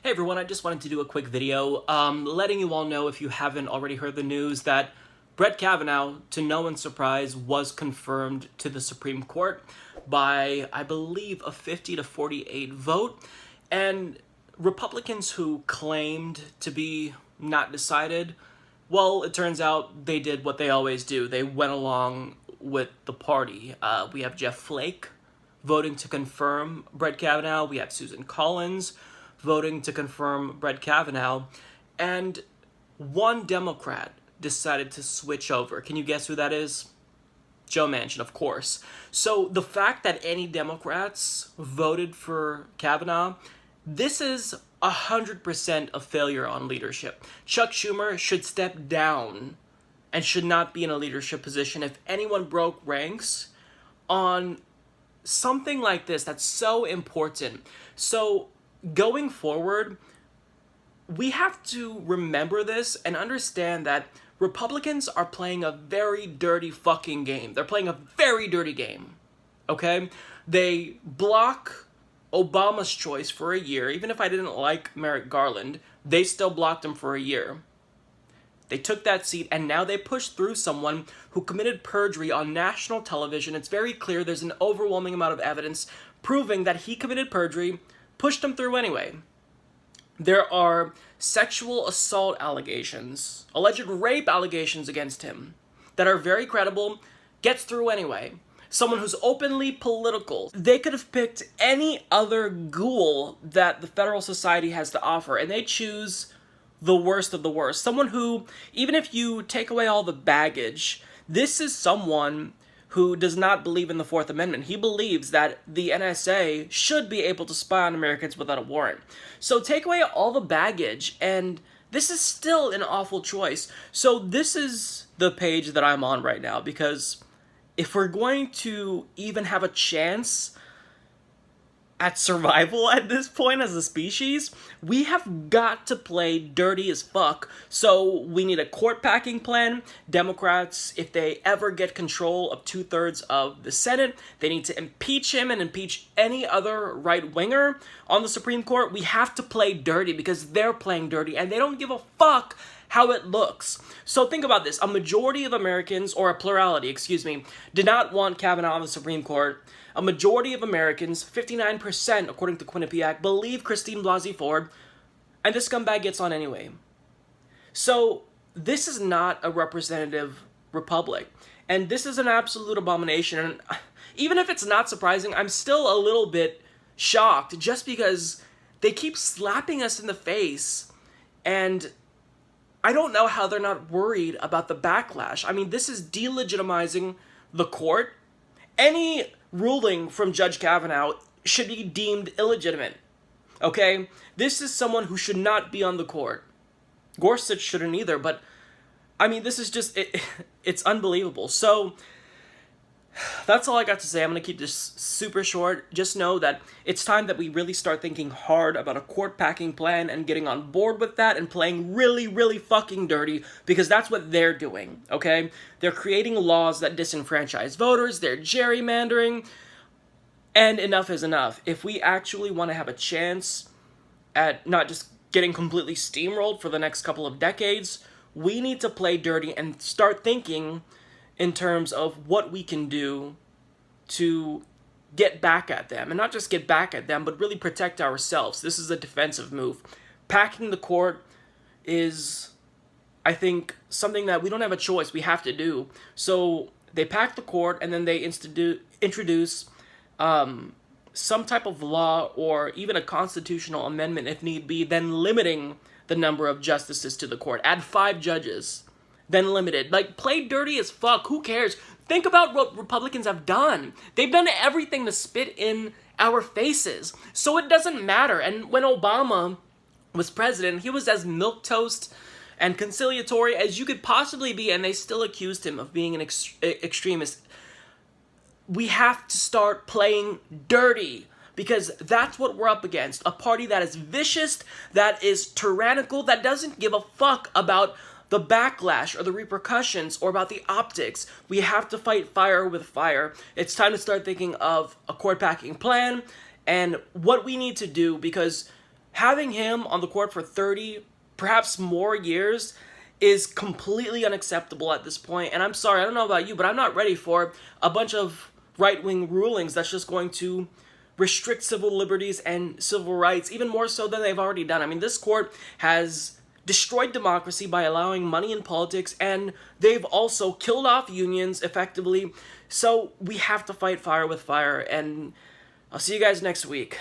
Hey everyone, I just wanted to do a quick video letting you all know, if you haven't already heard the news, that Brett Kavanaugh, to no one's surprise, was confirmed to the Supreme Court by, I believe, a 50 to 48 vote. And Republicans who claimed to be not decided, well, it turns out they did what they always do. They went along with the party. We have Jeff Flake voting to confirm Brett Kavanaugh. We have Susan Collins voting to confirm Brett Kavanaugh, and one Democrat decided to switch over. Can you guess who that is? Joe Manchin, of course. So the fact that any Democrats voted for Kavanaugh, this is 100% a failure on leadership. Chuck Schumer should step down and should not be in a leadership position. If anyone broke ranks on something like this that's so important. So going forward, we have to remember this and understand that Republicans are playing a very dirty fucking game. They're playing a very dirty game, okay? They block Obama's choice for a year. Even if I didn't like Merrick Garland, they still blocked him for a year. They took that seat, and now they pushed through someone who committed perjury on national television. It's very clear. There's an overwhelming amount of evidence proving that he committed perjury, pushed him through anyway. There are sexual assault allegations, alleged rape allegations against him that are very credible, gets through anyway. Someone who's openly political. They could have picked any other ghoul that the federal society has to offer, and they choose the worst of the worst. Someone who, even if you take away all the baggage, this is someone who does not believe in the Fourth Amendment. He believes that the NSA should be able to spy on Americans without a warrant. So take away all the baggage, and this is still an awful choice. So this is the page that I'm on right now, because if we're going to even have a chance at survival at this point as a species, we have got to play dirty as fuck. So we need a court packing plan. Democrats, if they ever get control of 2/3 of the Senate, they need to impeach him and impeach any other right-winger on the Supreme Court. We have to play dirty because they're playing dirty and they don't give a fuck how it looks. So think about this. A majority of Americans, or a plurality, did not want Kavanaugh on the Supreme Court. A majority of Americans, 59% according to Quinnipiac, believe Christine Blasey Ford, and this scumbag gets on anyway. So this is not a representative republic, and this is an absolute abomination. And even if it's not surprising, I'm still a little bit shocked just because they keep slapping us in the face, and I don't know how they're not worried about the backlash. I mean, this is delegitimizing the court. Any ruling from Judge Kavanaugh should be deemed illegitimate, okay? This is someone who should not be on the court. Gorsuch shouldn't either, but, I mean, this is just, it's unbelievable. So, that's all I got to say. I'm going to keep this super short. Just know that it's time that we really start thinking hard about a court packing plan and getting on board with that and playing really, really fucking dirty, because that's what they're doing, okay? They're creating laws that disenfranchise voters, they're gerrymandering, and enough is enough. If we actually want to have a chance at not just getting completely steamrolled for the next couple of decades, we need to play dirty and start thinking in terms of what we can do to get back at them. And not just get back at them, but really protect ourselves. This is a defensive move. Packing the court is, I think, something that we don't have a choice. We have to do. So they pack the court, and then they introduce some type of law or even a constitutional amendment, if need be, then limiting the number of justices to the court. Add 5 judges. Then limited. Like, play dirty as fuck. Who cares? Think about what Republicans have done. They've done everything to spit in our faces. So it doesn't matter. And when Obama was president, he was as milquetoast and conciliatory as you could possibly be, and they still accused him of being an extremist. We have to start playing dirty, because that's what we're up against. A party that is vicious, that is tyrannical, that doesn't give a fuck about the backlash or the repercussions or about the optics. We have to fight fire with fire. It's time to start thinking of a court packing plan and what we need to do, because Having him on the court for 30, perhaps more years is completely unacceptable at this point. And I'm sorry, I don't know about you, but I'm not ready for a bunch of right-wing rulings that's just going to restrict civil liberties and civil rights, even more so than they've already done. I mean, this court has destroyed democracy by allowing money in politics, and they've also killed off unions effectively. So we have to fight fire with fire, and I'll see you guys next week.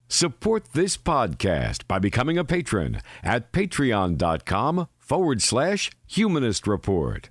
Support this podcast by becoming a patron at patreon.com/Humanist Report.